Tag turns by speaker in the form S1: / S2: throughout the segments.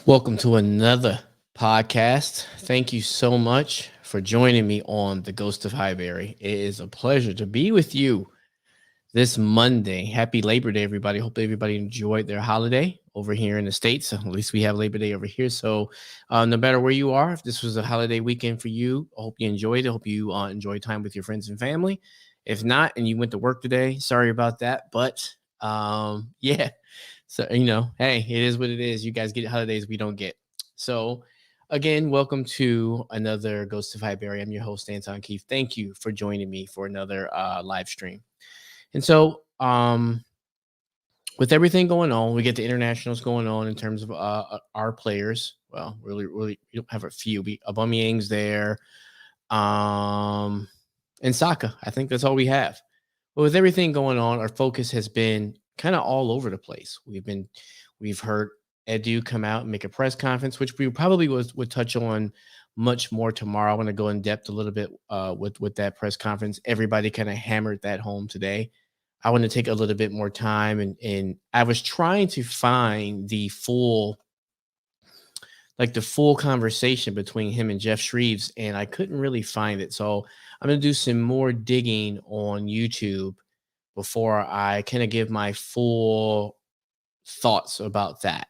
S1: Welcome to another podcast. Thank you so much for joining me on The Ghost of Highbury. It is a pleasure to be with you this Monday. Happy Labor Day, everybody. Hope everybody enjoyed their holiday over here in the States. At least we have Labor Day over here. So, no matter where you are, if this was a holiday weekend for you, I hope you enjoyed it. I hope you enjoyed time with your friends and family. If not, and you went to work today, sorry about that. But yeah, so, hey, it is what it is. You guys get holidays we don't get. So, again, welcome to another Ghost of Highbury. I'm your host, Anton Keefe. Thank you for joining me for another live stream. And so, with everything going on, we get the internationals going on in terms of our players. Well, really, we don't have a few. Aubameyang's there, and Saka. I think that's all we have. But with everything going on, our focus has been kind of all over the place. We've heard Edu come out and make a press conference, which we probably would touch on much more tomorrow. I want to go in depth a little bit with that press conference. Everybody kind of hammered that home today. I want to take a little bit more time, and I was trying to find the full conversation between him and Jeff Shreves, and I couldn't really find it. So I'm going to do some more digging on YouTube before I kind of give my full thoughts about that.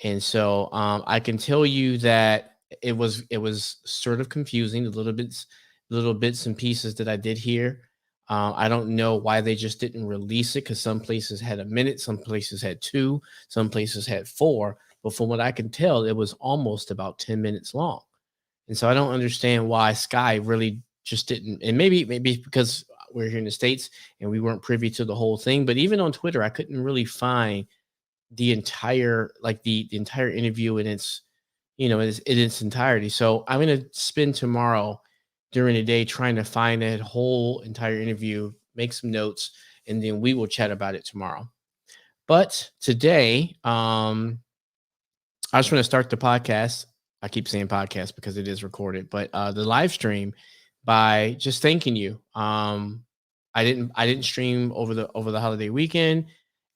S1: And so I can tell you that it was sort of confusing, little bits and pieces that I did hear. I don't know why they just didn't release it, because some places had a minute, some places had two, some places had four. But from what I can tell, it was almost about 10 minutes long. And so I don't understand why Sky really just didn't. And maybe because we're here in the States and we weren't privy to the whole thing. But even on Twitter, I couldn't really find the entire interview in its entirety. So I'm going to spend tomorrow during the day trying to find that whole entire interview, make some notes, and then we will chat about it tomorrow. But today, I just want to start the podcast. I keep saying podcast because it is recorded, but the live stream by just thanking you. I didn't stream over the holiday weekend,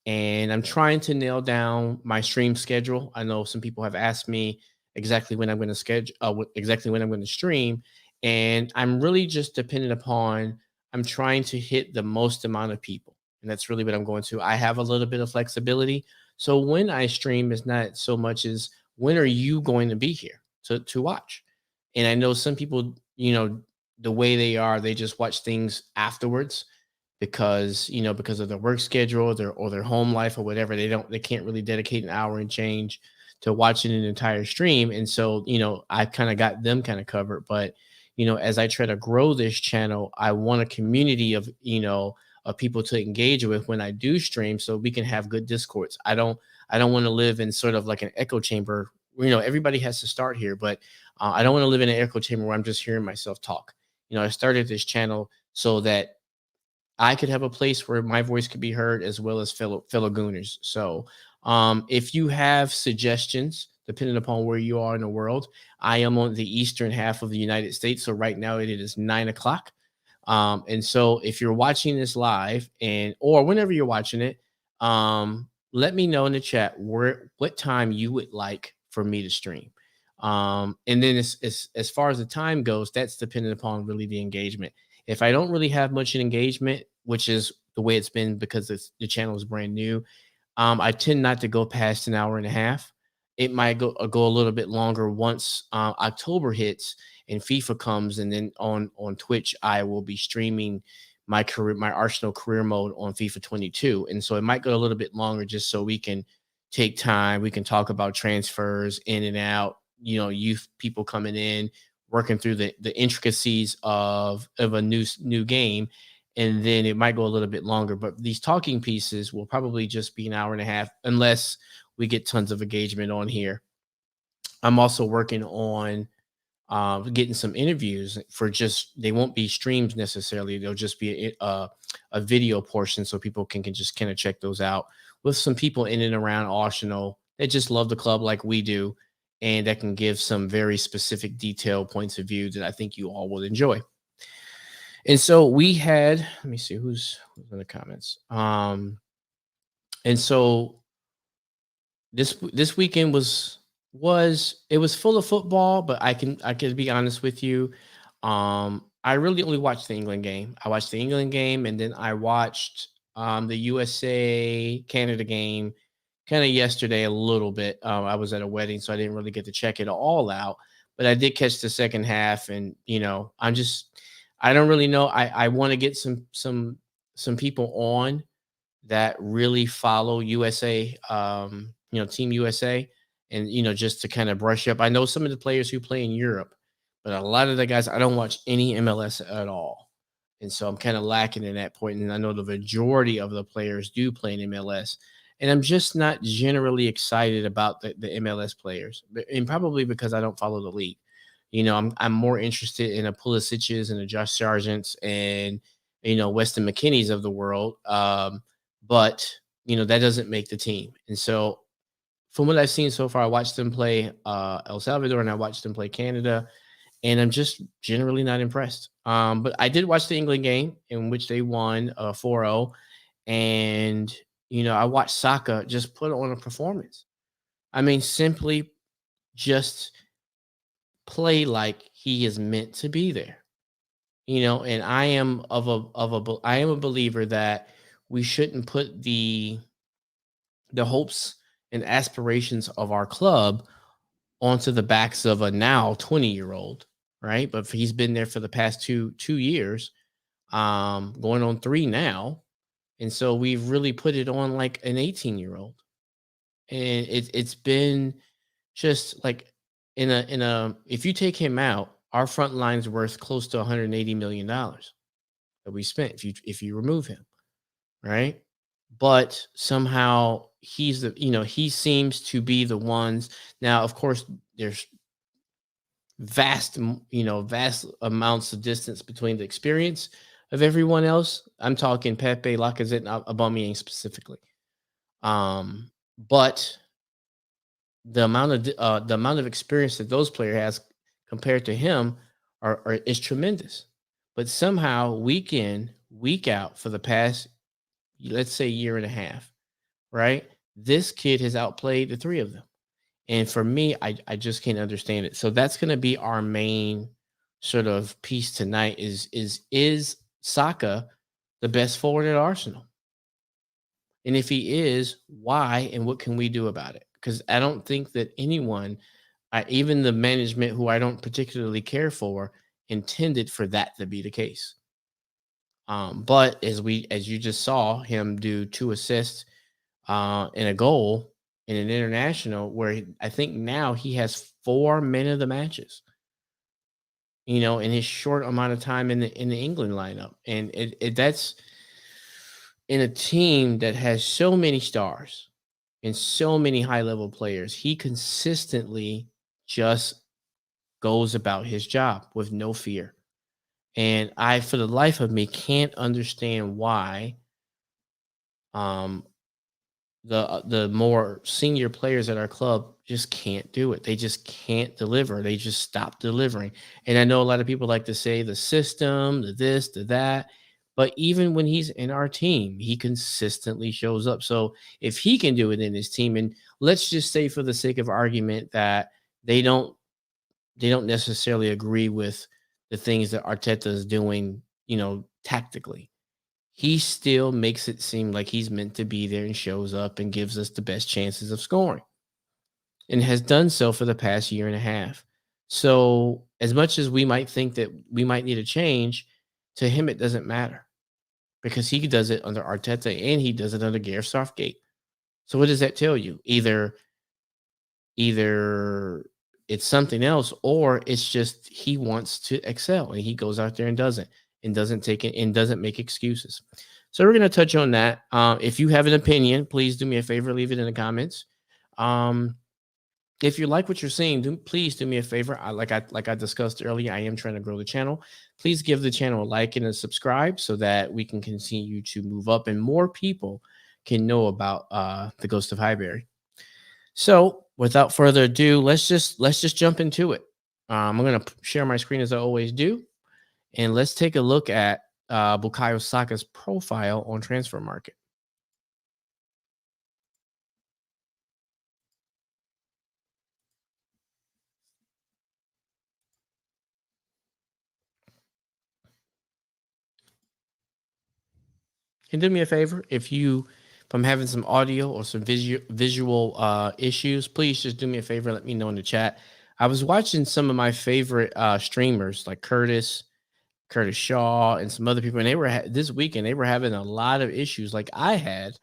S1: and I'm trying to nail down my stream schedule. I know some people have asked me exactly when I'm going to exactly when I'm going to stream, and I'm really just dependent upon. I'm trying to hit the most amount of people, and that's really what I'm going to. I have a little bit of flexibility, so when I stream, it's not so much as when are you going to be here to watch. And I know some people, the way they are, they just watch things afterwards because of their work schedule, their home life or whatever. They can't really dedicate an hour and change to watching an entire stream. And so, I kind of got them kind of covered. But, as I try to grow this channel, I want a community of people to engage with when I do stream, so we can have good discourse. I don't want to live in sort of like an echo chamber. Everybody has to start here, but I don't want to live in an echo chamber where I'm just hearing myself talk. I started this channel so that I could have a place where my voice could be heard, as well as fellow Gooners. So if you have suggestions, depending upon where you are in the world, I am on the eastern half of the United States. So right now it is 9 o'clock. And so if you're watching this live or whenever you're watching it, let me know in the chat what time you would like for me to stream. And then as far as the time goes, that's dependent upon really the engagement. If I don't really have much engagement, which is the way it's been because the channel is brand new, I tend not to go past an hour and a half. It might go a little bit longer once October hits and FIFA comes, and then on Twitch I will be streaming my Arsenal career mode on FIFA 22, and so it might go a little bit longer just so we can take time. We can talk about transfers in and out, youth people coming in, working through the intricacies of a new game, and then it might go a little bit longer. But these talking pieces will probably just be an hour and a half, unless we get tons of engagement on here. I'm also working on getting some interviews they won't be streams necessarily. They'll just be a video portion, so people can just kind of check those out with some people in and around Arsenal that just love the club like we do, and that can give some very specific detailed points of view that I think you all will enjoy. And so we had, let me see who's in the comments. And so this weekend was was full of football, but I can be honest with you. I really only watched the England game. I watched the England game, and then I watched the USA Canada game kind of yesterday a little bit. I was at a wedding, so I didn't really get to check it all out, but I did catch the second half, and I don't really know. I want to get some people on that really follow USA, Team USA, and just to kind of brush up. I know some of the players who play in Europe, but a lot of the guys I don't watch any MLS at all, and so I'm kind of lacking in that point. And I know the majority of the players do play in MLS, and I'm just not generally excited about the MLS players, and probably because I don't follow the league. I'm more interested in a Pulisic's and a Josh Sargents and Weston McKinney's of the world. But that doesn't make the team. And so from what I've seen so far, I watched them play El Salvador and I watched them play Canada, and I'm just generally not impressed. But I did watch the England game in which they won 4-0, and I watched Saka just put on a performance. I mean, simply just play like he is meant to be there. And I am a believer that we shouldn't put the hopes and aspirations of our club onto the backs of a now 20-year-old, right? But he's been there for the past two years, going on 3 now. And so we've really put it on like an 18-year-old. And it's been just like in a if you take him out, our front line's worth close to $180 million that we spent if you remove him, right? But somehow he seems to be the ones. Now, of course, there's vast amounts of distance between the experience of everyone else. I'm talking Pepe, Lacazette, and Aubameyang specifically. But the amount of experience that those player has compared to him is tremendous. But somehow week in, week out for the past, let's say, year and a half, right? This kid has outplayed the 3 of them. And for me, I just can't understand it. So that's going to be our main sort of piece tonight is Saka the best forward at Arsenal? And if he is, why and what can we do about it? Because I don't think that anyone, even the management who I don't particularly care for, intended for that to be the case. But as you just saw him do 2 assists and a goal in an international, where I think now he has 4 men of the matches. In his short amount of time in the England lineup, and that's in a team that has so many stars and so many high level players. He consistently just goes about his job with no fear. And I, for the life of me, can't understand why um, the more senior players at our club just can't do it. They just can't deliver. They just stop delivering. And I know a lot of people like to say the system, the this, the that. But even when he's in our team, he consistently shows up. So if he can do it in his team, and let's just say for the sake of argument that they don't they don't necessarily agree with the things that Arteta is doing, tactically, he still makes it seem like he's meant to be there and shows up and gives us the best chances of scoring and has done so for the past year and a half. So, as much as we might think that we might need a change, to him, it doesn't matter because he does it under Arteta and he does it under Gareth Southgate. So, what does that tell you? Either it's something else or it's just he wants to excel and he goes out there and doesn't take it and doesn't make excuses. So we're going to touch on that. If you have an opinion, please do me a favor, leave it in the comments. um if you like what you're seeing, please do me a favor. Like I discussed earlier, I am trying to grow the channel. Please give the channel a like and a subscribe so that we can continue to move up and more people can know about the Ghost of Highbury. So, without further ado, let's just jump into it. I'm going to share my screen as I always do, and let's take a look at Bukayo Saka's profile on Transfer Market. And do me a favor, if I'm having some audio or some visual issues, please just do me a favor. Let me know in the chat. I was watching some of my favorite streamers like Curtis Shaw, and some other people, and they were this weekend they were having a lot of issues like I had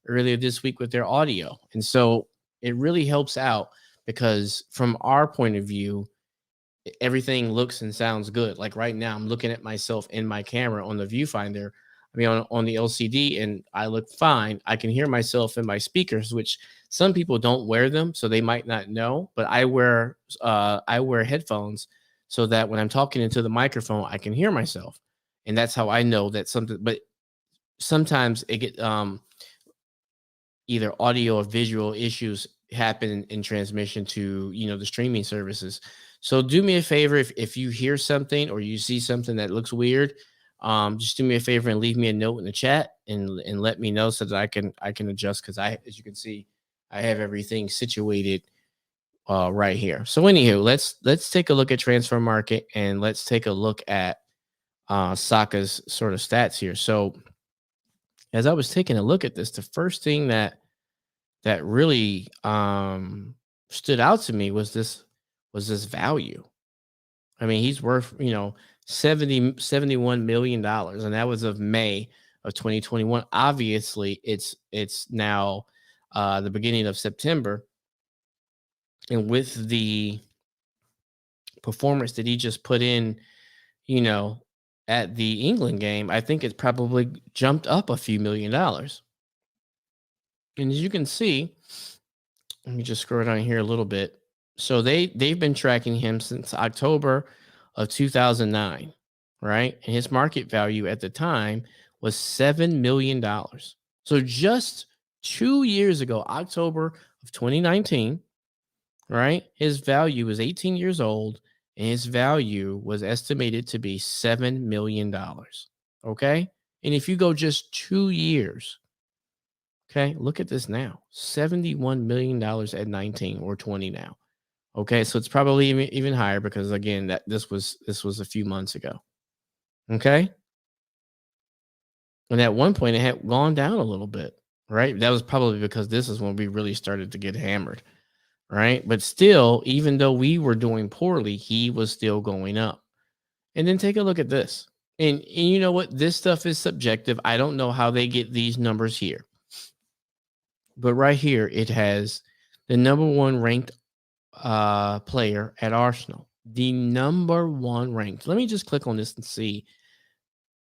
S1: earlier this week with their audio, and so it really helps out because from our point of view, everything looks and sounds good. Like right now, I'm looking at myself in my camera on the viewfinder. I mean, on the LCD, and I look fine. I can hear myself in my speakers, which some people don't wear them, so they might not know. But I wear headphones so that when I'm talking into the microphone, I can hear myself, and that's how I know that something. But sometimes it get either audio or visual issues happen in transmission to the streaming services. So do me a favor, if you hear something or you see something that looks weird, just do me a favor and leave me a note in the chat and let me know so that I can adjust, because as you can see, I have everything situated right here. So anywho, let's take a look at transfer market, and let's take a look at Saka's sort of stats here. So as I was taking a look at this, the first thing that really stood out to me was this value. I mean, he's worth 71 million dollars, and that was of May of 2021. Obviously, it's now the beginning of September, and with the performance that he just put in, you know, at the England game, I think it's probably jumped up a few $1,000,000. And as you can see, let me just scroll down here a little bit. So they've been tracking him since October of 2009, right? And his market value at the time was $7 million. So just 2 years ago, October of 2019, right? His value was 18 years old, and his value was estimated to be $7 million. Okay. And if you go just 2 years, okay, look at this now, $71 million at 19 or 20 now. Okay, so it's probably even higher because again, that this was a few months ago. Okay. And at one point it had gone down a little bit, right? That was probably because this is when we really started to get hammered, right? But still, even though we were doing poorly, he was still going up. And then take a look at this. And you know what? This stuff is subjective. I don't know how they get these numbers here. But right here, it has the number one ranked player at Arsenal, the number one ranked. Let me just click on this and see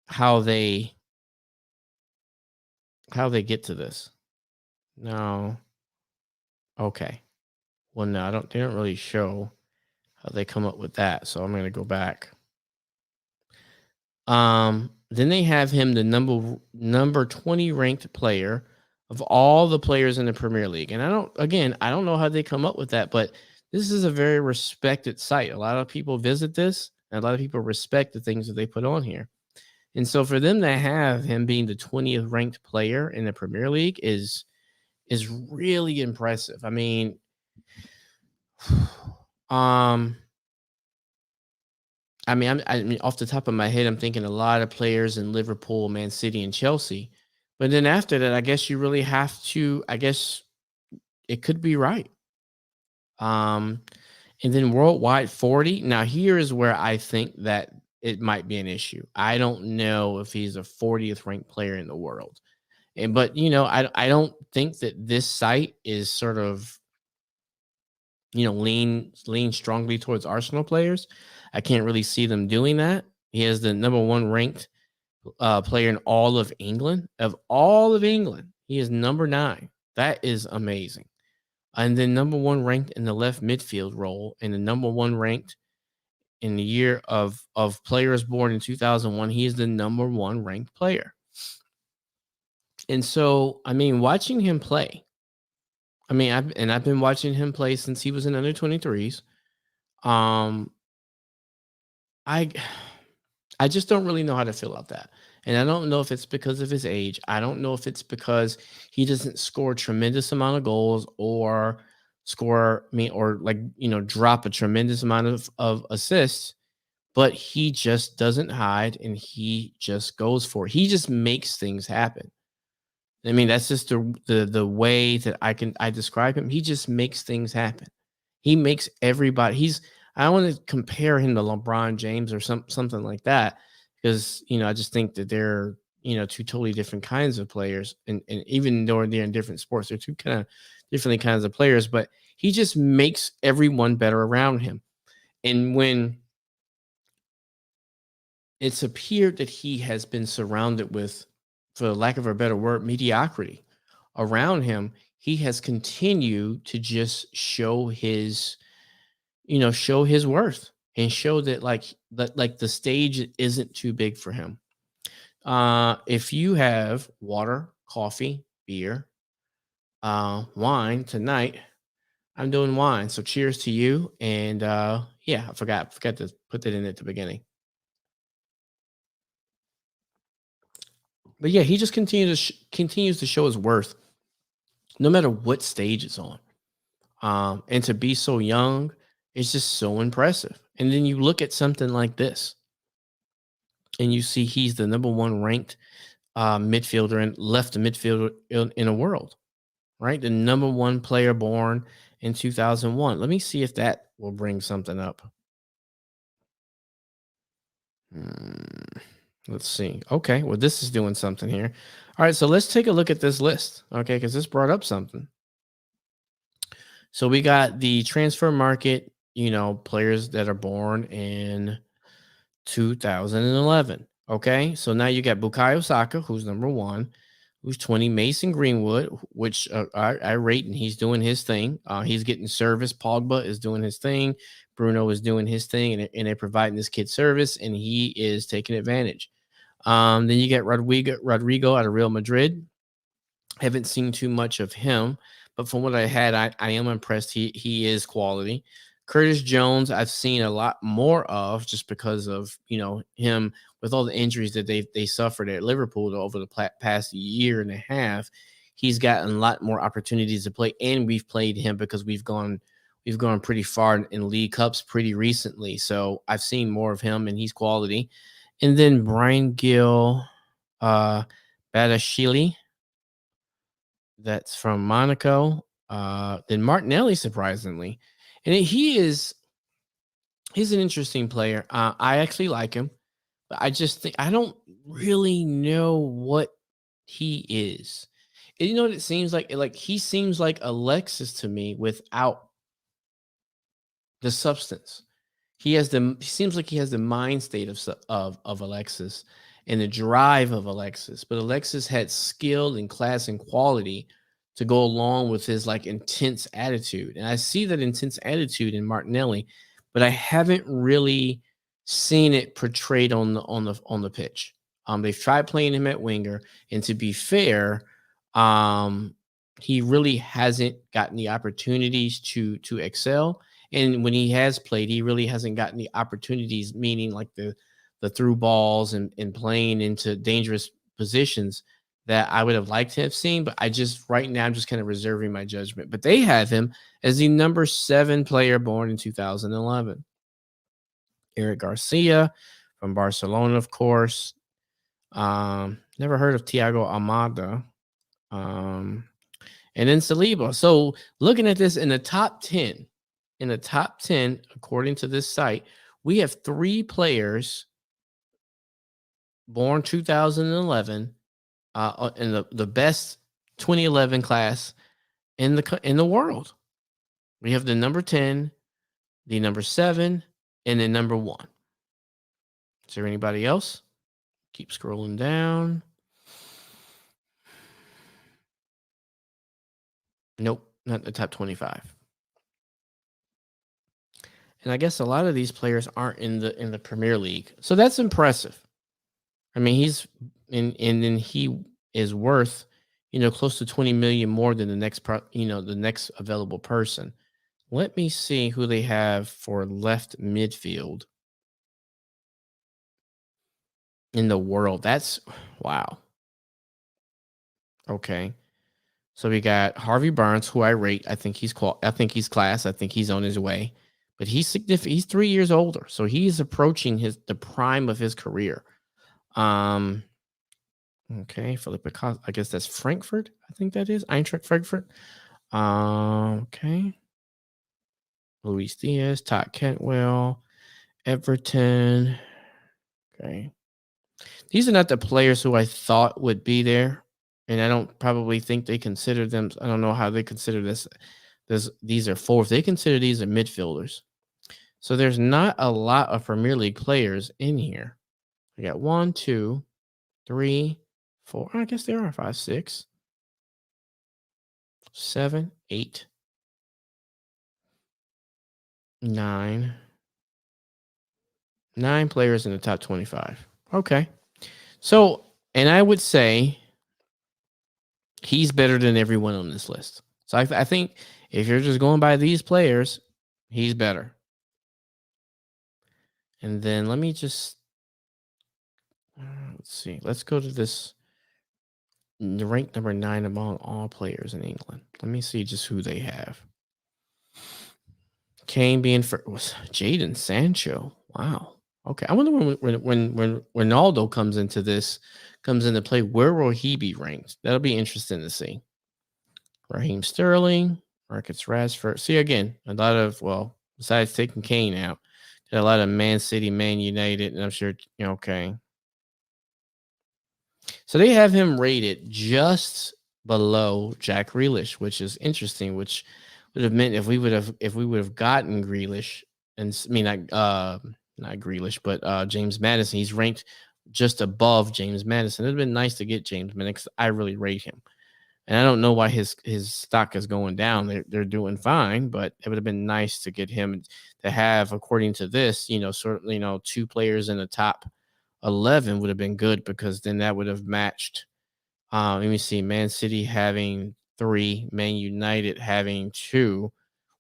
S1: how they get to this. No. Okay. Well, no, they don't really show how they come up with that. So I'm going to go back. Then they have him the number 20 ranked player of all the players in the Premier League. And I don't know how they come up with that, but this is a very respected site. A lot of people visit this, and a lot of people respect the things that they put on here. And so for them to have him being the 20th ranked player in the Premier League is really impressive. I mean, I mean, off the top of my head, I'm thinking a lot of players in Liverpool, Man City, and Chelsea. But then after that, I guess you really have to, I guess it could be right. And then worldwide 40. Now, here is where I think that it might be an issue. I don't know if he's a 40th ranked player in the world. But I don't think that this site is sort of lean strongly towards Arsenal players. I can't really see them doing that. He has the number one ranked player in all of England. Of all of England, he is number 9. That is amazing. And then number one ranked in the left midfield role, and the number one ranked in the year of players born in 2001. He is the number one ranked player. And so, I mean, watching him play, I mean, I've been watching him play since he was in under 23s. I just don't really know how to feel about that. And I don't know if it's because of his age. I don't know if it's because he doesn't score a tremendous amount of goals or drop a tremendous amount of assists, but he just doesn't hide, and he just goes for it. He just makes things happen. I mean, that's just the way that I describe him. He just makes things happen. He makes everybody. I don't want to compare him to LeBron James or something like that because I just think that they're two totally different kinds of players, and even though they're in different sports, they're two kind of different kinds of players. But he just makes everyone better around him. And when it's appeared that he has been surrounded with, for lack of a better word, mediocrity around him, he has continued to just show his worth and show that like the stage isn't too big for him. If you have water, coffee, beer, wine tonight, I'm doing wine. So cheers to you. And yeah, I forgot to put that in at the beginning. But yeah, he just continues to show his worth, no matter what stage it's on. And to be so young is just so impressive. And then you look at something like this, and you see he's the number one ranked midfielder and left midfielder in the world, right? The number one player born in 2001. Let me see if that will bring something up. Let's see. Okay, well, this is doing something here. All right, so let's take a look at this list, okay, because this brought up something. So we got the transfer market, players that are born in 2011. Okay, so now you got Bukayo Saka, who's number one, who's 20. Mason Greenwood, which I rate, and he's doing his thing. He's getting service. Pogba is doing his thing. Bruno is doing his thing, and they're providing this kid service, and he is taking advantage. Then you get Rodrigo out of Real Madrid. Haven't seen too much of him, but from what I had, I am impressed. He is quality. Curtis Jones, I've seen a lot more of just because of him with all the injuries that they suffered at Liverpool over the past year and a half. He's gotten a lot more opportunities to play, and we've played him because we've gone pretty far in League Cups pretty recently. So I've seen more of him, and he's quality. And then Brian Gill, Badashili, that's from Monaco. Then Martinelli, surprisingly, and he's an interesting player. I actually like him, but I just think I don't really know what he is. And you know what it seems like? He seems like Alexis to me without the substance. He seems like he has the mind state of Alexis and the drive of Alexis, but Alexis had skill and class and quality to go along with his intense attitude. And I see that intense attitude in Martinelli, but I haven't really seen it portrayed on the pitch. They've tried playing him at winger, and to be fair, he really hasn't gotten the opportunities to excel. And when he has played, he really hasn't gotten the opportunities, meaning like the through balls and playing into dangerous positions that I would have liked to have seen. But right now, I'm just kind of reserving my judgment. But they have him as the number 7 player born in 2011. Eric Garcia from Barcelona, of course. Never heard of Thiago Almada. And then Saliba. So looking at this in the top 10, according to this site, we have 3 players born 2011 in the best 2011 class in the world. We have the number 10, the number 7, and then number 1. Is there anybody else? Keep scrolling down. Nope, not the top 25. And I guess a lot of these players aren't in the Premier League, so that's impressive. I mean, and then he is worth, close to 20 million more than the next available person. Let me see who they have for left midfield in the world. That's wow. Okay. So we got Harvey Burns, who I rate. I think he's I think he's class. I think he's on his way, but he's significant. He's 3 years older, so he's approaching the prime of his career. Okay, Felipe Costa. I guess that's Frankfurt. I think that is Eintracht Frankfurt. Okay. Luis Diaz, Todd Cantwell, Everton. Okay. These are not the players who I thought would be there. And I don't probably think they consider them. I don't know how they consider these are fourth. They consider these are midfielders. So there's not a lot of Premier League players in here. I got 1, 2, 3, 4. I guess there are 5, 6, 7, 8, 9. 9 players in the top 25. Okay. So, and I would say he's better than everyone on this list. So I think if you're just going by these players, he's better. And then let me just let's see. Let's go to this ranked number 9 among all players in England. Let me see just who they have. Kane being was Jadon Sancho. Wow. Okay. I wonder when Ronaldo comes into play, where will he be ranked? That'll be interesting to see. Raheem Sterling, Marcus Rashford. See again, a lot of besides taking Kane out, got a lot of Man City, Man United, and I'm sure okay. So they have him rated just below Jack Grealish, which is interesting. Which would have meant if we would have gotten Grealish, and I mean not Grealish, but James Madison. He's ranked just above James Madison. It'd have been nice to get James Madison. I really rate him. And I don't know why his stock is going down. They're doing fine, but it would have been nice to get him to have, according to this, certainly, 2 players in the top 11 would have been good, because then that would have matched. Let me see, Man City having 3, Man United having 2,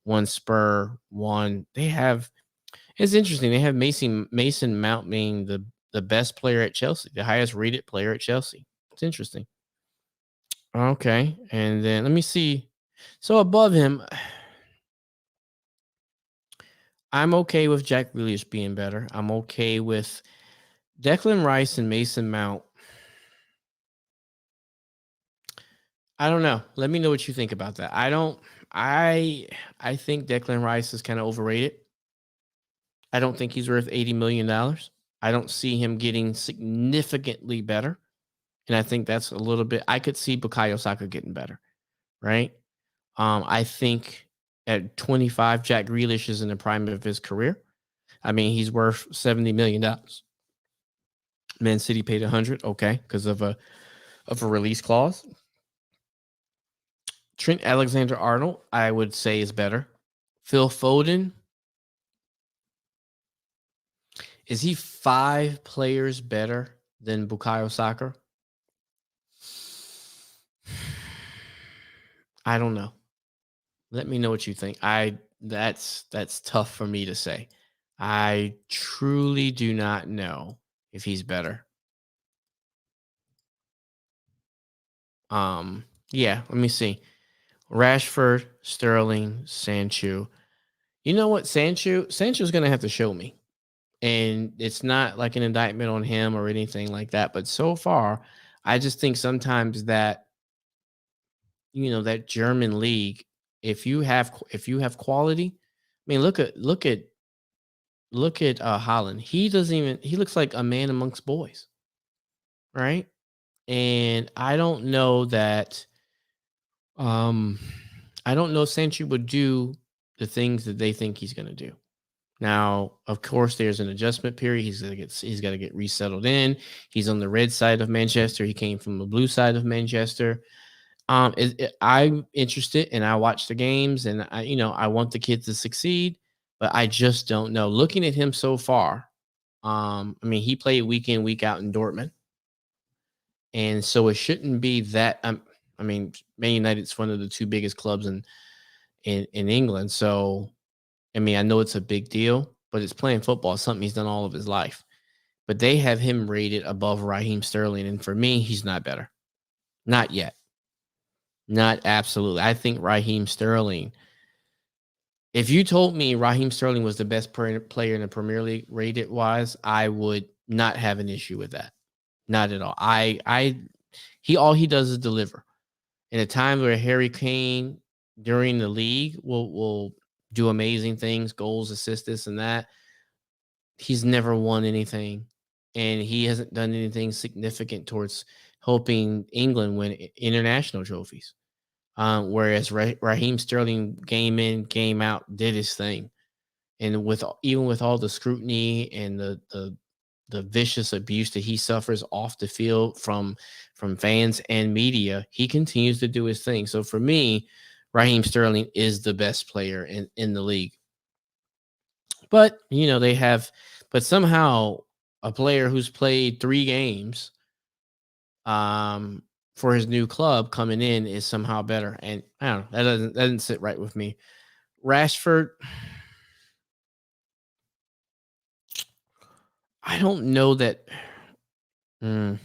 S1: 1 Spur, 1. It's interesting. They have Mason Mount being the best player at Chelsea, the highest rated player at Chelsea. It's interesting. Okay, and then let me see. So above him, I'm okay with Jack Grealish being better. I'm okay with Declan Rice and Mason Mount. I don't know. Let me know what you think about that. I think Declan Rice is kind of overrated. I don't think he's worth $80 million. I don't see him getting significantly better. And I think that's a little bit. I could see Bukayo Saka getting better, right? I think at 25, Jack Grealish is in the prime of his career. I mean, he's worth $70 million. Man City paid 100, okay, because of a release clause. Trent Alexander-Arnold, I would say, is better. Phil Foden, is he 5 players better than Bukayo Saka? I don't know. Let me know what you think. That's tough for me to say. I truly do not know if he's better. Yeah, let me see. Rashford, Sterling, Sancho. You know what? Sancho's gonna have to show me. And it's not like an indictment on him or anything like that. But so far, I just think sometimes that that German league, if you have quality, I mean, look at Holland. He looks like a man amongst boys, right? And I don't know that I don't know if Sancho would do the things that they think he's going to do. Now, of course, there's an adjustment period. He's got to get resettled in. He's on the red side of Manchester. He came from the blue side of Manchester. I'm interested, and I watch the games, and I want the kid to succeed, but I just don't know. Looking at him so far, I mean, he played week in, week out in Dortmund, and so it shouldn't be that. I mean, Man United's one of the 2 biggest clubs in England, so I mean, I know it's a big deal, but it's playing football. It's something he's done all of his life. But they have him rated above Raheem Sterling, and for me, he's not better. Not yet. Not absolutely. I think Raheem Sterling. If you told me Raheem Sterling was the best player in the Premier League rated wise, I would not have an issue with that. Not at all. I All he does is deliver. In a time where Harry Kane during the league will do amazing things, goals, assists, this and that, he's never won anything, and he hasn't done anything significant towards helping England win international trophies. Whereas Raheem Sterling, game in, game out, did his thing, and even with all the scrutiny and the vicious abuse that he suffers off the field from fans and media, he continues to do his thing. So for me, Raheem Sterling is the best player in the league. But but somehow a player who's played 3 games for his new club coming in is somehow better. And I don't know, that doesn't sit right with me. Rashford, I don't know that. Mm,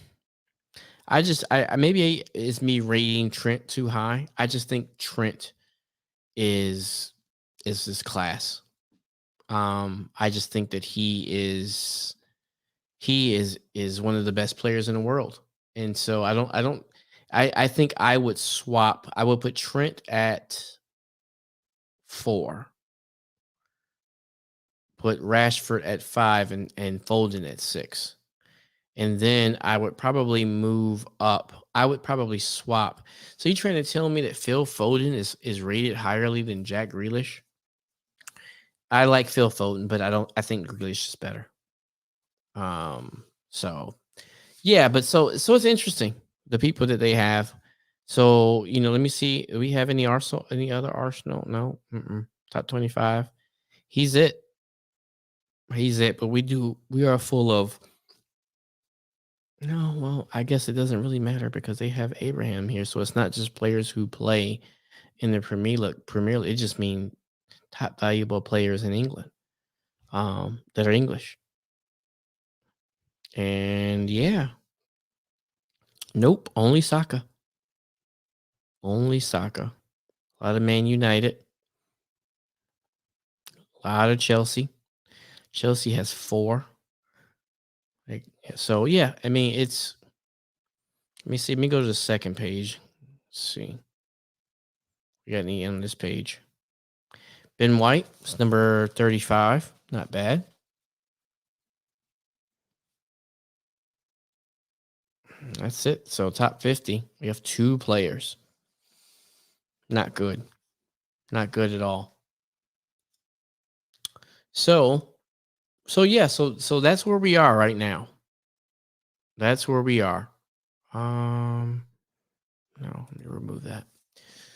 S1: I maybe it's me rating Trent too high. I just think Trent is this class. I just think that he is one of the best players in the world. And so I think I would put Trent at 4, put Rashford at 5, and Foden at 6. And then I would probably move up. I would probably swap. So you trying to tell me that Phil Foden is rated higherly than Jack Grealish? I like Phil Foden, but I think Grealish is better. So yeah, but so it's interesting, the people that they have. So, let me see. Do we have any other Arsenal? No. Top 25. He's it. But we are full of. No, well, I guess it doesn't really matter because they have Abraham here. So it's not just players who play in the Premier League. It just means top valuable players in England that are English. And yeah. Nope, only Saka. Only Saka. A lot of Man United. A lot of Chelsea. Chelsea has 4. So yeah, I mean it's. Let me see. Let me go to the second page. Let's see. We got any on this page? Ben White, it's number 35. Not bad. That's it. So top 50. We have 2 players. Not good. Not good at all. So yeah, so that's where we are right now. That's where we are. No, let me remove that.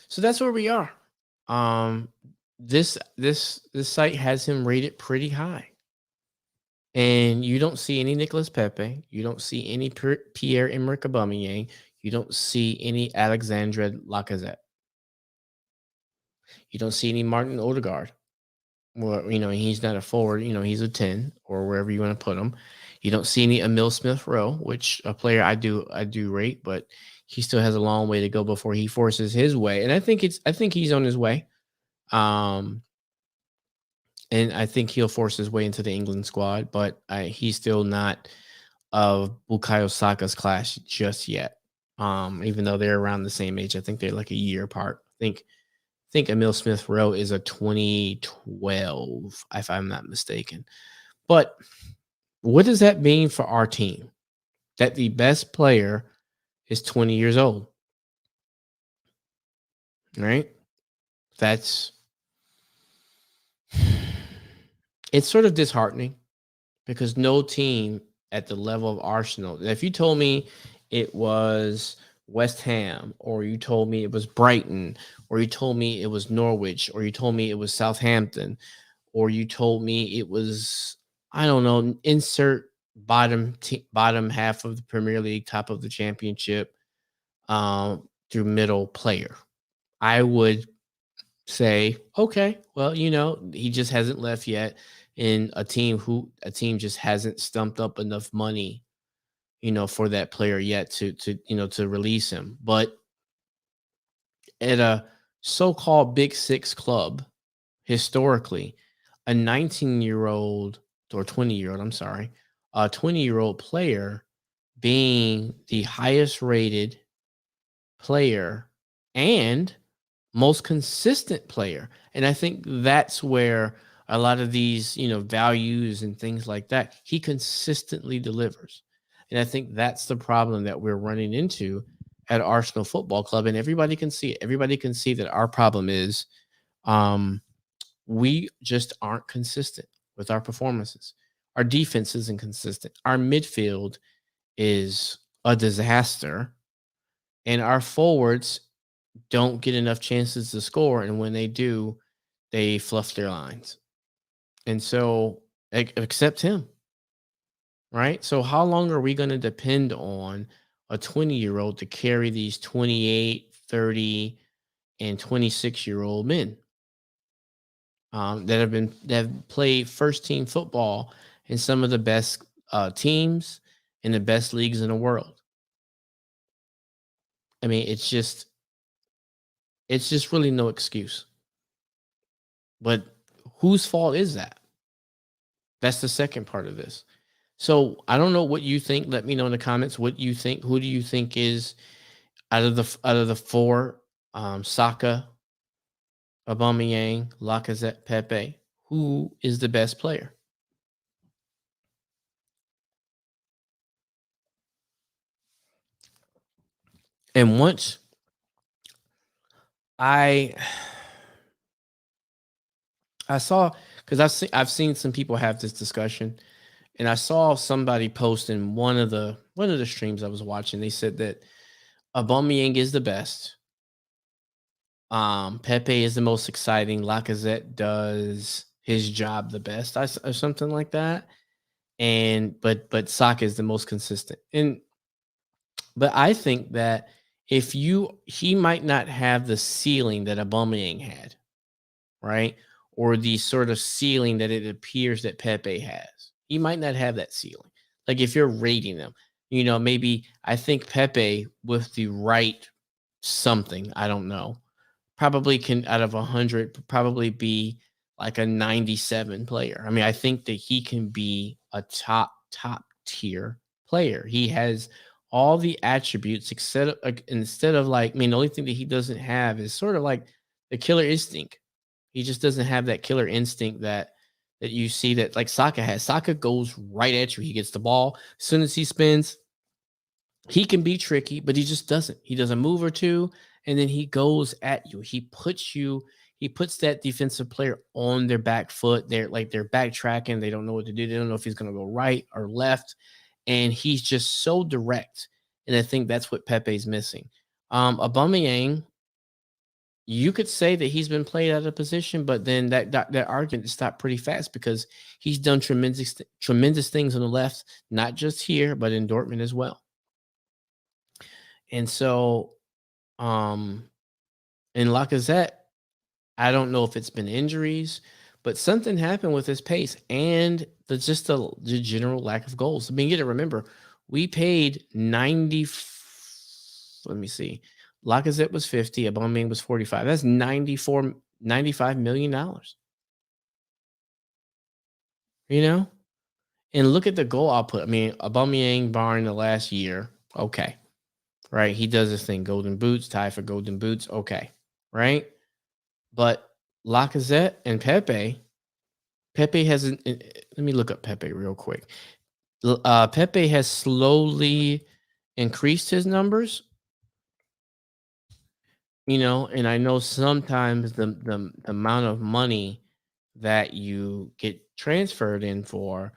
S1: So that's where we are. This site has him rated pretty high. And you don't see any Nicolas Pepe. You don't see any Pierre-Emerick Aubameyang. You don't see any Alexandre Lacazette. You don't see any Martin Odegaard. Well, he's not a forward. He's a 10 or wherever you want to put him. You don't see any Emil Smith-Rowe, which a player I do rate, but he still has a long way to go before he forces his way. And I think he's on his way. And I think he'll force his way into the England squad, but he's still not of Bukayo Saka's class just yet. Even though they're around the same age, I think they're like a year apart. I think Emil Smith-Rowe is a 2012, if I'm not mistaken. But what does that mean for our team? That the best player is 20 years old, right? It's sort of disheartening because no team at the level of Arsenal. If you told me it was West Ham, or you told me it was Brighton, or you told me it was Norwich, or you told me it was Southampton, or you told me it was, I don't know, insert bottom half of the Premier League, top of the championship, through middle player, I would say, okay, well, he just hasn't left yet. In a team just hasn't stumped up enough money, for that player yet to release him. But at a so-called Big Six club, historically, a 19-year-old or 20-year-old, I'm sorry, a 20-year-old player being the highest rated player and most consistent player. And I think that's where a lot of these, values and things like that, he consistently delivers. And I think that's the problem that we're running into at Arsenal Football Club. And everybody can see it. Everybody can see that our problem is um, we just aren't consistent with our performances. Our defense isn't consistent. Our midfield is a disaster. And our forwards don't get enough chances to score, and when they do, they fluff their lines. And so, accept him, right? So, how long are we going to depend on a 20-year-old to carry these 28, 30, and 26-year-old men that have played first team football in some of the best teams in the best leagues in the world? I mean, it's just really no excuse. But whose fault is that? That's the second part of this. So I don't know what you think. Let me know in the comments what you think. Who do you think is out of the four? Saka, Aubameyang, Lacazette, Pepe. Who is the best player? And once I I saw, because I've seen some people have this discussion, and I saw somebody post in one of the streams I was watching. They said that Aubameyang is the best. Pepe is the most exciting. Lacazette does his job the best, or something like that. And but Saka is the most consistent. And but I think that he might not have the ceiling that Aubameyang had, right? Or the sort of ceiling that it appears that Pepe has. He might not have that ceiling. Like if you're rating them, maybe I think Pepe with the right something, I don't know, probably can out of 100 probably be like a 97 player. I mean, I think that he can be a top tier player. He has all the attributes except instead of like, I mean, the only thing that he doesn't have is sort of like the killer instinct. He just doesn't have that killer instinct that you see that like Saka has. Saka goes right at you. He gets the ball as soon as he spins. He can be tricky, but he just doesn't. He does a move or two, and then he goes at you. He puts that defensive player on their back foot. They're backtracking. They don't know what to do. They don't know if he's going to go right or left. And he's just so direct. And I think that's what Pepe's missing. Aubameyang, you could say that he's been played out of position, but then that argument stopped pretty fast because he's done tremendous things on the left, not just here, but in Dortmund as well. And so, um, in Lacazette, I don't know if it's been injuries, but something happened with his pace and the general lack of goals. I mean, you got to remember, we paid 90. Let me see. Lacazette was 50, Aubameyang was 45. That's $95 million. And look at the goal output. I mean, Aubameyang barring the last year, okay. Right? He does this thing, golden boots, tie for golden boots, okay. Right? But Lacazette and Pepe hasn't. Let me look up Pepe real quick. Pepe has slowly increased his numbers, and I know sometimes the amount of money that you get transferred in for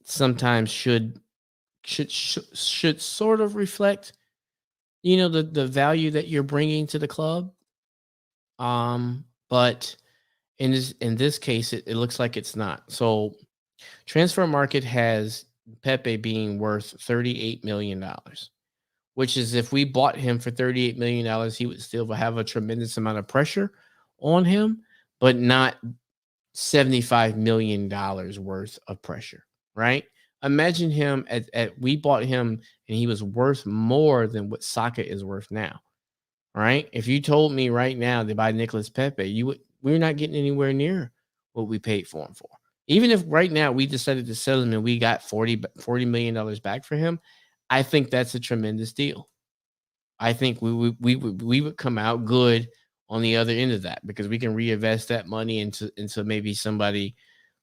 S1: sometimes should sort of reflect, the value that you're bringing to the club. But in this case, it looks like it's not. So transfer market has Pepe being worth $38 million, which is if we bought him for $38 million, he would still have a tremendous amount of pressure on him, but not $75 million worth of pressure, right? Imagine him we bought him and he was worth more than what Saka is worth now. Right? If you told me right now to buy Nicholas Pepe, we're not getting anywhere near what we paid for him for. Even if right now we decided to sell him and we got $40 million back for him, I think that's a tremendous deal. I think we would come out good on the other end of that because we can reinvest that money into maybe somebody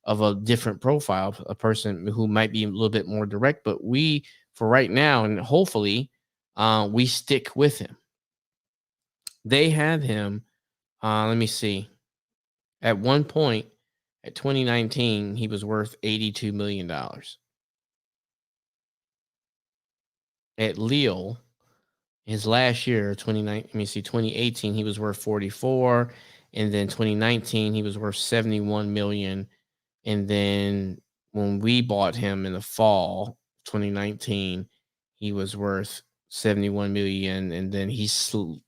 S1: of a different profile, a person who might be a little bit more direct. But we, for right now, and hopefully, we stick with him. They have him. Let me see. At one point, at 2019, he was worth $82 million. At Lille, his last year, 29, let me see, 2018, he was worth 44, and then 2019, he was worth 71 million. And then when we bought him in the fall 2019, he was worth 71 million. And then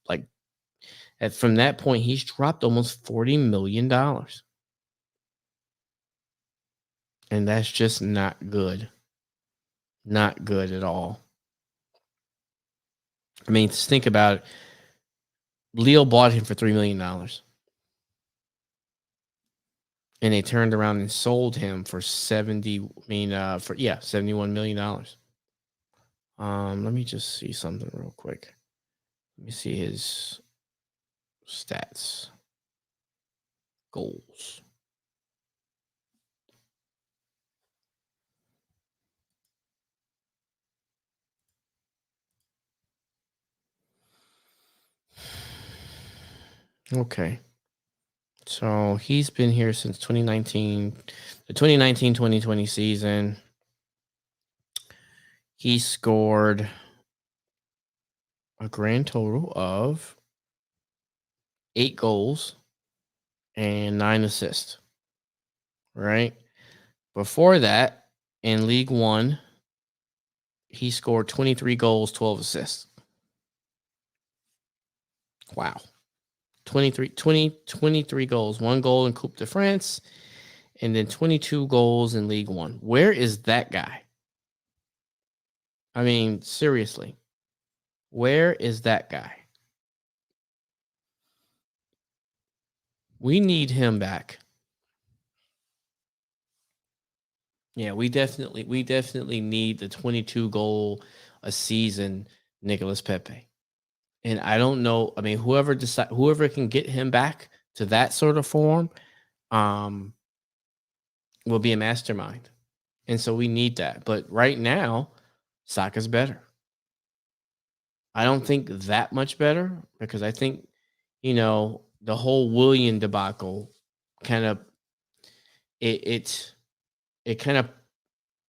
S1: like from that point, he's dropped almost $40 million. And that's just not good. Not good at all. I mean, just think about it. Leo bought him for $3 million. And they turned around and sold him for $71 million. Let me just see something real quick. Let me see his stats, goals. Okay. So he's been here since 2019, the 2019-2020 season. He scored a grand total of 8 goals and 9 assists. Right? Before that, in League One, he scored 23 goals, 12 assists. Wow. 23 goals, 1 goal in Coupe de France, and then 22 goals in League One. Where is that guy? I mean, seriously, where is that guy? We need him back. Yeah, we definitely need the 22 goal a season Nicolas Pepe. And I don't know, I mean, whoever can get him back to that sort of form will be a mastermind. And so we need that. But right now, Saka's better. I don't think that much better because I think, the whole Willian debacle kind of it kind of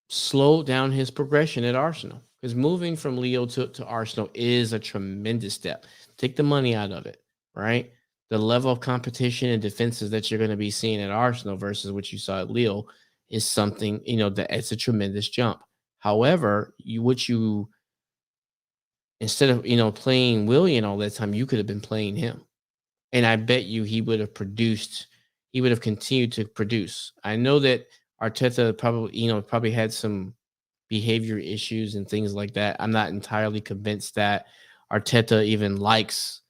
S1: slowed down his progression at Arsenal. Because moving from Leo to Arsenal is a tremendous step. Take the money out of it, right? The level of competition and defenses that you're going to be seeing at Arsenal versus what you saw at Leo is something, that it's a tremendous jump. However, instead of, playing Willian all that time, you could have been playing him. And I bet you he would have continued to produce. I know that Arteta probably had some behavior issues and things like that. I'm not entirely convinced that Arteta even likes,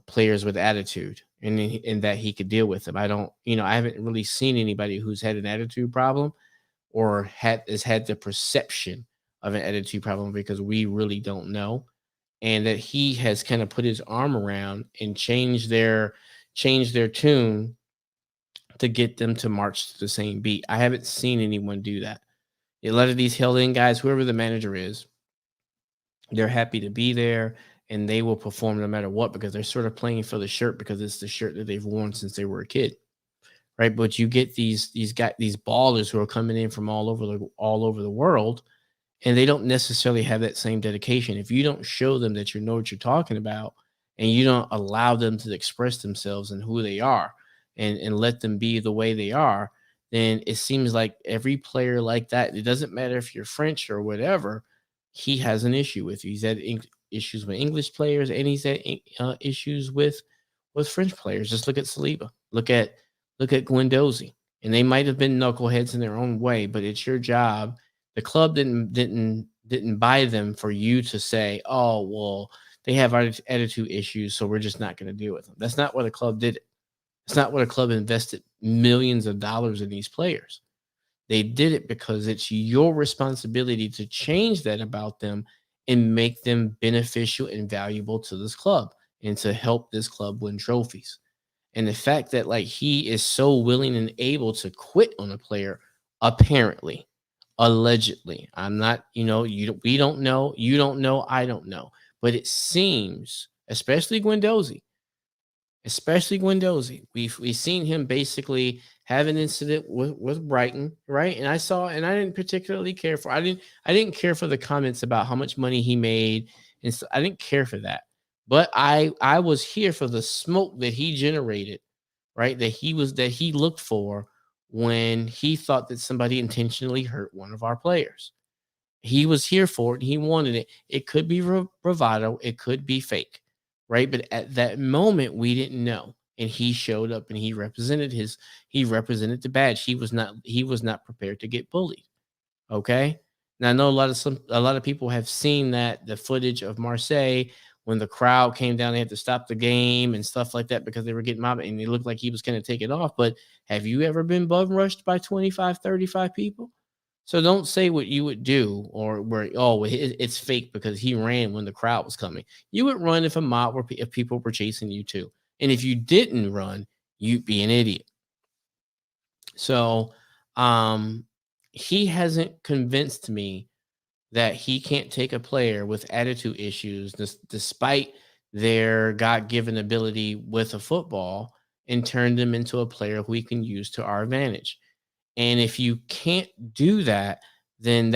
S1: players with attitude and that he could deal with them. I haven't really seen anybody who's had an attitude problem or has had the perception of an attitude problem because we really don't know. And that he has kind of put his arm around and changed their tune to get them to march to the same beat. I haven't seen anyone do that. A lot of these held in guys, whoever the manager is, they're happy to be there and they will perform no matter what because they're sort of playing for the shirt because it's the shirt that they've worn since they were a kid. Right. But you get these ballers who are coming in from all over the world, and they don't necessarily have that same dedication. If you don't show them that you know what you're talking about and you don't allow them to express themselves and who they are and let them be the way they are, then it seems like every player like that, it doesn't matter if you're French or whatever, he has an issue with you. He's had issues with English players and he's had issues with French players. Just look at Saliba. Look at Guendouzi. And they might have been knuckleheads in their own way, but it's your job. The club didn't buy them for you to say, oh, well, they have attitude issues, so we're just not going to deal with them. That's not what a club did. It's not what a club invested millions of dollars in these players. They did it because it's your responsibility to change that about them and make them beneficial and valuable to this club and to help this club win trophies. And the fact that like he is so willing and able to quit on a player, apparently, allegedly. I'm not, we don't know, you don't know, I don't know. But it seems, especially Guendouzi. We've seen him basically have an incident with Brighton, right? And I didn't particularly care for I didn't care for the comments about how much money he made, and so I didn't care for that. But I was here for the smoke that he generated, right? That he looked for when he thought that somebody intentionally hurt one of our players. He was here for it. He wanted it. It could be bravado. It could be fake, right? But at that moment, we didn't know. And he showed up and he represented the badge. He was not prepared to get bullied. Okay. Now I know a lot of people have seen the footage of Marseille when the crowd came down, they had to stop the game and stuff like that because they were getting mobbed and it looked like he was going to take it off. But have you ever been bum rushed by 25, 35 people? So don't say what you would do or where it's fake because he ran when the crowd was coming. You would run if if people were chasing you too, and if you didn't run, you'd be an idiot. So, he hasn't convinced me that he can't take a player with attitude issues, despite their God given ability with a football, and turn them into a player who we can use to our advantage. And if you can't do that, then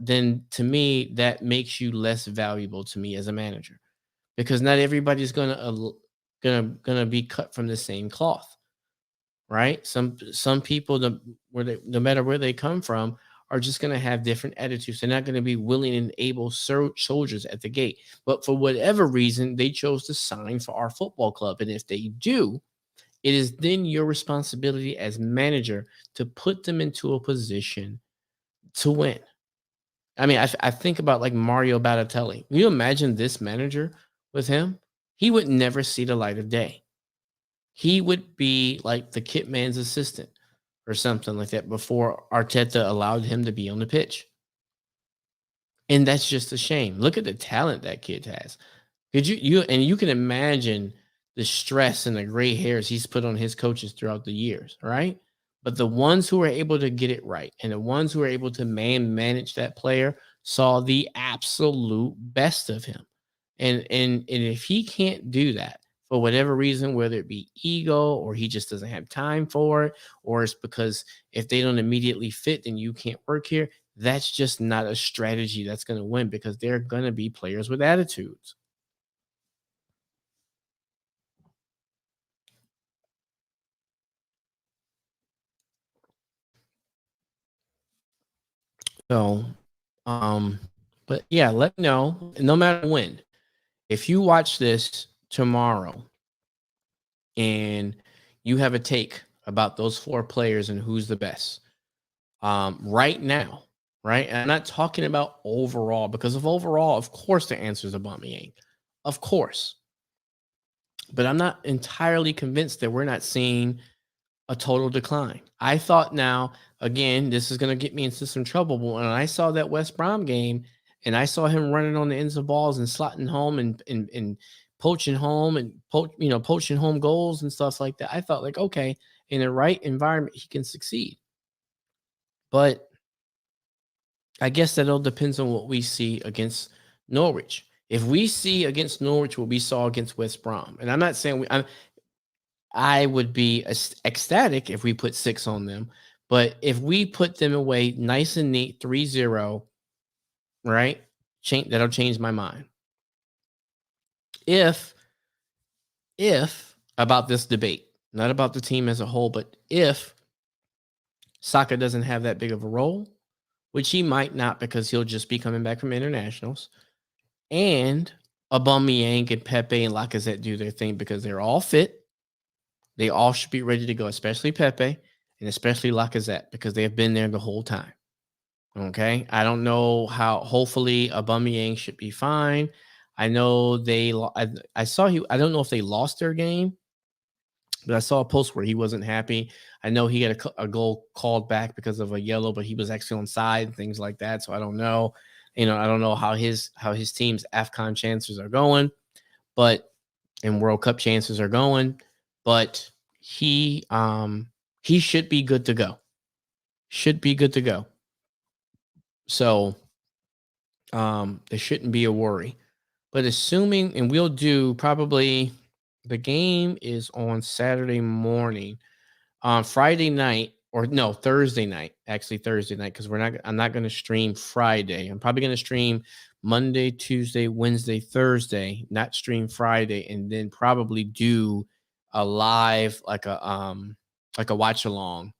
S1: then to me that makes you less valuable to me as a manager because not everybody's gonna be cut from the same cloth, right? Some people, no matter where they come from, are just gonna have different attitudes. They're not gonna be willing and able soldiers at the gate. But for whatever reason, they chose to sign for our football club, and if they do, it is then your responsibility as manager to put them into a position to win. I mean, I think about like Mario Balotelli. Can you imagine this manager with him? He would never see the light of day. He would be like the kit man's assistant or something like that before Arteta allowed him to be on the pitch. And that's just a shame. Look at the talent that kid has. Could you can imagine the stress and the gray hairs he's put on his coaches throughout the years, right? But the ones who were able to get it right and the ones who were able to manage that player saw the absolute best of him. And if he can't do that for whatever reason, whether it be ego or he just doesn't have time for it, or it's because if they don't immediately fit, then you can't work here. That's just not a strategy that's going to win because they're going to be players with attitudes. So, um, but yeah, let me know. No matter when, if you watch this tomorrow and you have a take about those four players and who's the best, right now, right? And I'm not talking about overall because of overall, of course, the answer is Aubameyang, of course. But I'm not entirely convinced that we're not seeing a total decline. I thought now, again, this is going to get me into some trouble. But when I saw that West Brom game and I saw him running on the ends of balls and slotting home and poaching home and poaching home goals and stuff like that, I thought like, okay, in the right environment, he can succeed. But I guess that all depends on what we see against Norwich. If we see against Norwich what we saw against West Brom, and I'm not saying I would be ecstatic if we put 6 on them. But if we put them away nice and neat 3-0, right? That'll change my mind. If about this debate, not about the team as a whole, but if Saka doesn't have that big of a role, which he might not because he'll just be coming back from internationals, and Aubameyang and Pepe and Lacazette do their thing because they're all fit. They all should be ready to go, especially Pepe and especially Lacazette because they have been there the whole time. Okay, I don't know how. Hopefully, Aubameyang should be fine. I know I saw he. I don't know if they lost their game But I saw a post where he wasn't happy. I know he had a goal called back because of a yellow, but he was actually on side and things like that. So I don't know. I don't know how his team's AFCON chances are going, but and World Cup chances are going, but he should be good to go. Should be good to go. So there shouldn't be a worry. But assuming, and we'll do probably the game is on Saturday morning. On Friday night, or no, Thursday night, actually Thursday night, because I'm not going to stream Friday. I'm probably going to stream Monday, Tuesday, Wednesday, Thursday, not stream Friday, and then probably do a live, like a watch along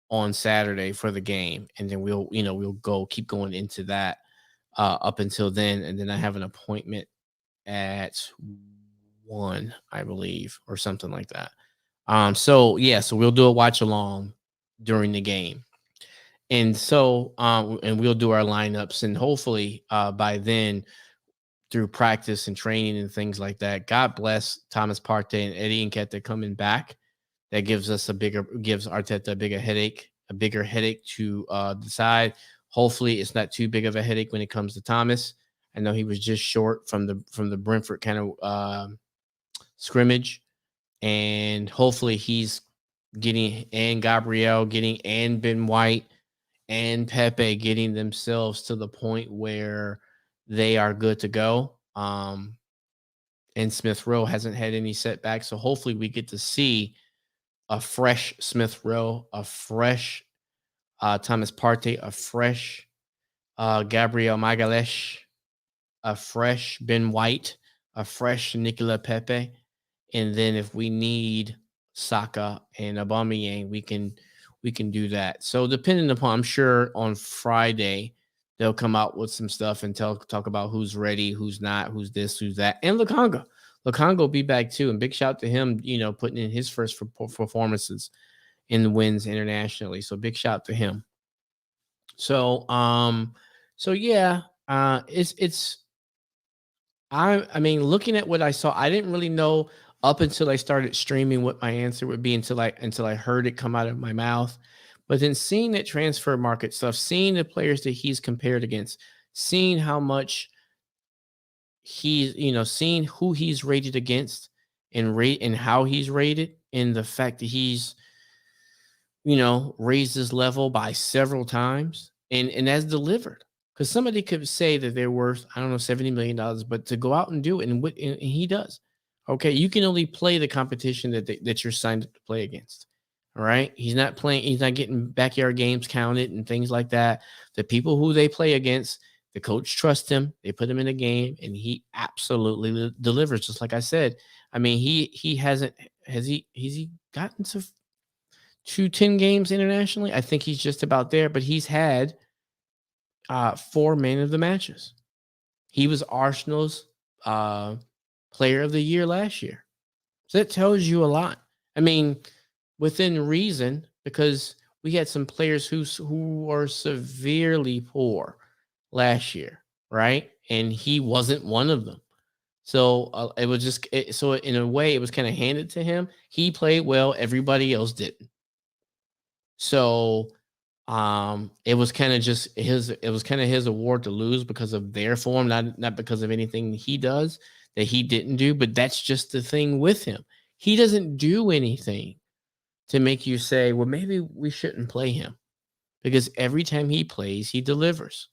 S1: on Saturday for the game. And then we'll keep going into that up until then. And then I have an appointment at 1, I believe, or something like that. So we'll do a watch along during the game. And we'll do our lineups, and hopefully by then, through practice and training and things like that, God bless Thomas Partey and Eddie Nketiah coming back. That gives Arteta a bigger headache to decide. Hopefully it's not too big of a headache when it comes to Thomas. I know he was just short from the Brentford kind of scrimmage, and hopefully he's getting, and Gabriel getting, and Ben White and Pepe getting themselves to the point where they are good to go. And Smith Rowe hasn't had any setbacks, so hopefully we get to see a fresh Smith Rowe, a fresh Thomas Partey, a fresh Gabriel Magalhaes, a fresh Ben White, a fresh Nicola Pepe. And then if we need Saka and Aubameyang, we can do that. So depending upon, I'm sure on Friday they'll come out with some stuff and talk about who's ready, who's not, who's this, who's that, and Lukonga. Lukonga will be back too, and big shout to him, putting in his first performances in the wins internationally. So big shout to him. So yeah, it's I mean, looking at what I saw, I didn't really know up until I started streaming what my answer would be until I heard it come out of my mouth. But then seeing that transfer market stuff, seeing the players that he's compared against, seeing how much seeing who he's rated against and how he's rated, and the fact that he's raised his level by several times and has delivered. Because somebody could say that they're worth, I don't know, $70 million, but to go out and do it, and he does. Okay, you can only play the competition that you're signed up to play against. All right, he's not getting backyard games counted and things like that. The people who they play against, the coach trusts him. They put him in a game, and he absolutely delivers. Just like I said, I mean, has he gotten to 10 games internationally? I think he's just about there, but he's had 4 man of the matches. He was Arsenal's player of the year last year. So that tells you a lot. I mean, within reason, because we had some players who were severely poor last year, right? And he wasn't one of them. So it was so in a way, it was kind of handed to him. He played well, everybody else didn't. So it was kind of his award to lose because of their form, not because of anything he does that he didn't do. But that's just the thing with him. He doesn't do anything to make you say, well, maybe we shouldn't play him, because every time he plays, he delivers.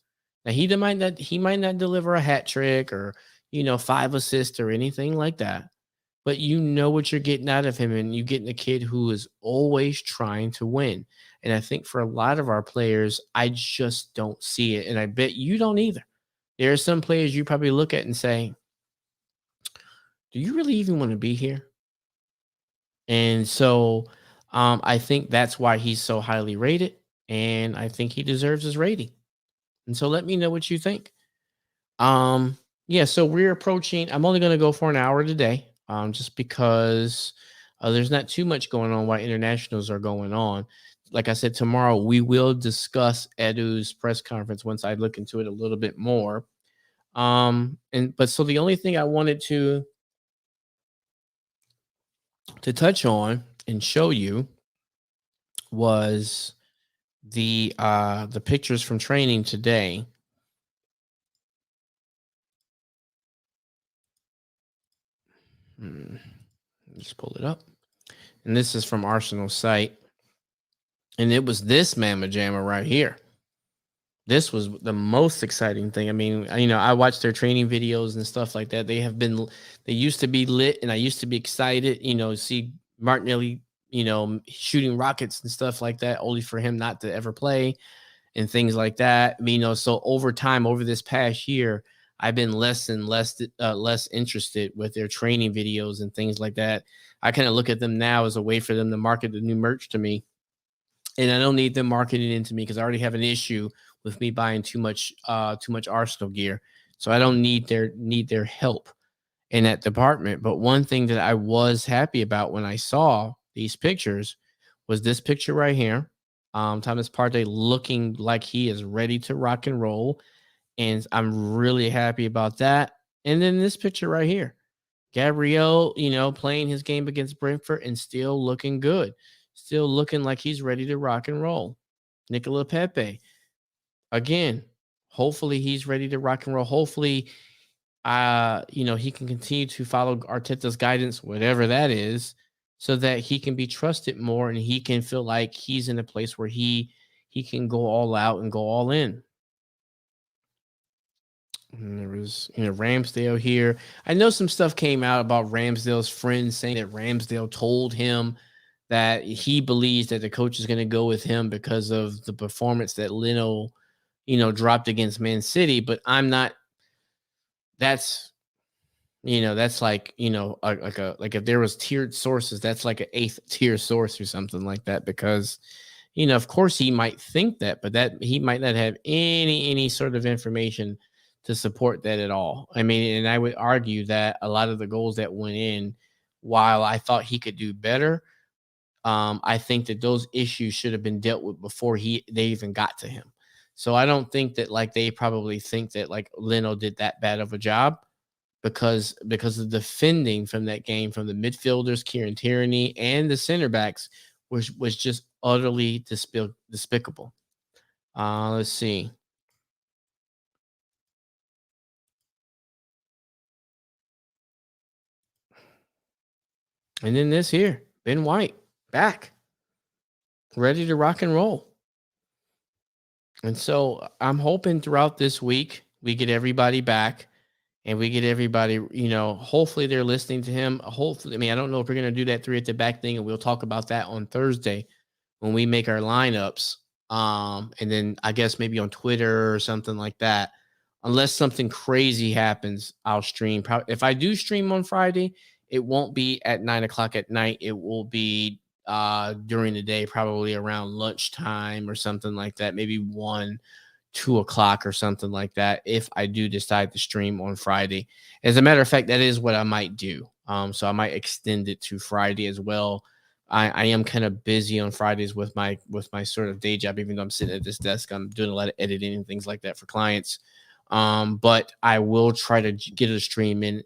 S1: Now he might not deliver a hat trick or 5 assists or anything like that, but you know what you're getting out of him, and you're getting a kid who is always trying to win. And I think for a lot of our players, I just don't see it, and I bet you don't either. There are some players you probably look at and say, do you really even want to be here? And so I think that's why he's so highly rated, and I think he deserves his rating. And so let me know what you think. Yeah, so we're approaching, I'm only going to go for an hour today, just because there's not too much going on while internationals are going on. Like I said, tomorrow we will discuss Edu's press conference once I look into it a little bit more. So the only thing I wanted to touch on and show you was the pictures from training today. Hmm, just pull it up. And this is from Arsenal's site. And it was this mamma jamma right here. This was the most exciting thing. I mean, I watched their training videos and stuff like that. They used to be lit, and I used to be excited, see Martinelli, shooting rockets and stuff like that, only for him not to ever play and things like that. So over time, over this past year, I've been less and less interested with their training videos and things like that. I kind of look at them now as a way for them to market the new merch to me, and I don't need them marketing into me because I already have an issue with me buying too much Arsenal gear. So I don't need their help in that department. But one thing that I was happy about when I saw these pictures was this picture right here. Thomas Partey looking like he is ready to rock and roll. And I'm really happy about that. And then this picture right here. Gabriel, playing his game against Brentford and still looking good. Still looking like he's ready to rock and roll. Nicola Pepe. Again, hopefully he's ready to rock and roll. Hopefully, he can continue to follow Arteta's guidance, whatever that is, so that he can be trusted more and he can feel like he's in a place where he can go all out and go all in. And there was, Ramsdale here. I know some stuff came out about Ramsdale's friends saying that Ramsdale told him that he believes that the coach is going to go with him because of the performance that Leno, dropped against Man City. But I'm not. That's like, like if there was tiered sources, that's like an 8th tier source or something like that, because of course he might think that, but that he might not have any sort of information to support that at all. I mean, and I would argue that a lot of the goals that went in, while I thought he could do better, I think that those issues should have been dealt with before they even got to him. So I don't think that, like, they probably think that like Leno did that bad of a job, because the defending from that game from the midfielders, Kieran Tierney, and the center backs was just utterly despicable. Let's see. And then this here, Ben White, back, ready to rock and roll. And so I'm hoping throughout this week we get everybody back and we get everybody, hopefully they're listening to him. Hopefully, I mean, I don't know if we're going to do that 3 at the back thing, and we'll talk about that on Thursday when we make our lineups. And then I guess maybe on Twitter or something like that. Unless something crazy happens, I'll stream. Probably if I do stream on Friday, it won't be at 9 o'clock at night. It will be during the day, probably around lunchtime or something like that. Maybe 1-2 o'clock or something like that, if I do decide to stream on Friday. As a matter of fact, that is what I might do. So I might extend it to Friday as well. I am kind of busy on Fridays with my sort of day job. Even though I'm sitting at this desk, I'm doing a lot of editing and things like that for clients. But I will try to get a stream in,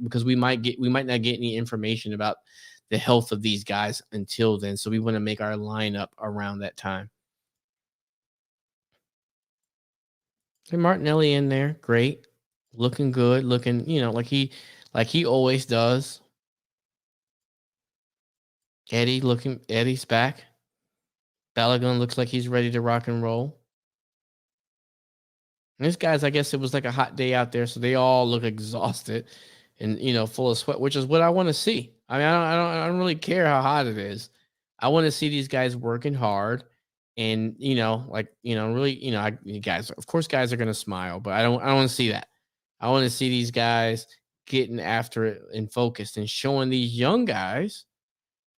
S1: because we might not get any information about the health of these guys until then. So we want to make our lineup around that time. Hey, Martinelli in there, great, looking good, looking, like he always does. Eddie's back. Balogun looks like he's ready to rock and roll. And this guy's, I guess it was like a hot day out there, so they all look exhausted and full of sweat, which is what I want to see. I mean, I don't really care how hot it is. I want to see these guys working hard, and really, guys. Of course, guys are gonna smile, but I don't want to see that. I want to see these guys getting after it and focused and showing these young guys,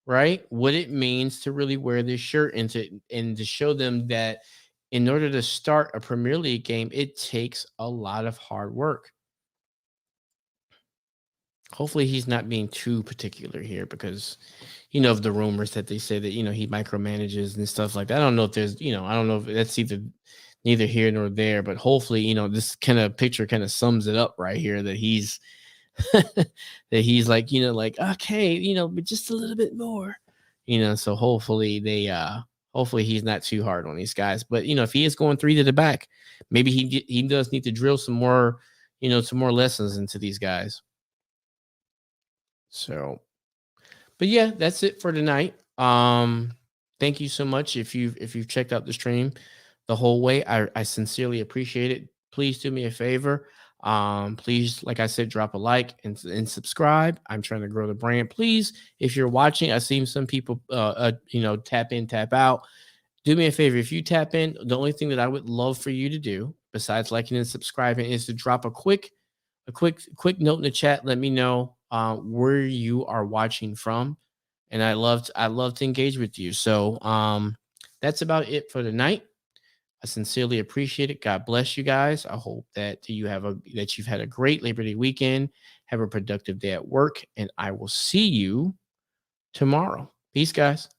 S1: right, what it means to really wear this shirt, and to show them that in order to start a Premier League game, it takes a lot of hard work. Hopefully he's not being too particular here, because of the rumors that they say that he micromanages and stuff like that. I don't know if there's I don't know if that's neither here nor there, but hopefully this kind of picture kind of sums it up right here, that he's that he's like, like, okay, but just a little bit more, So hopefully he's not too hard on these guys. But if he is going three to the back, maybe he does need to drill some more lessons into these guys. So, but yeah, that's it for tonight. Thank you so much if you've checked out the stream the whole way. I sincerely appreciate it. Please do me a favor. Please, like I said, drop a like and subscribe. I'm trying to grow the brand. Please, if you're watching, I've seen some people tap in, tap out. Do me a favor. If you tap in, the only thing that I would love for you to do, besides liking and subscribing, is to drop a quick note in the chat. Let me know where you are watching from, and I love to engage with you. So that's about it for tonight. I sincerely appreciate it. God bless you guys. I hope that you've had a great Labor Day weekend. Have a productive day at work, and I will see you tomorrow. Peace, guys.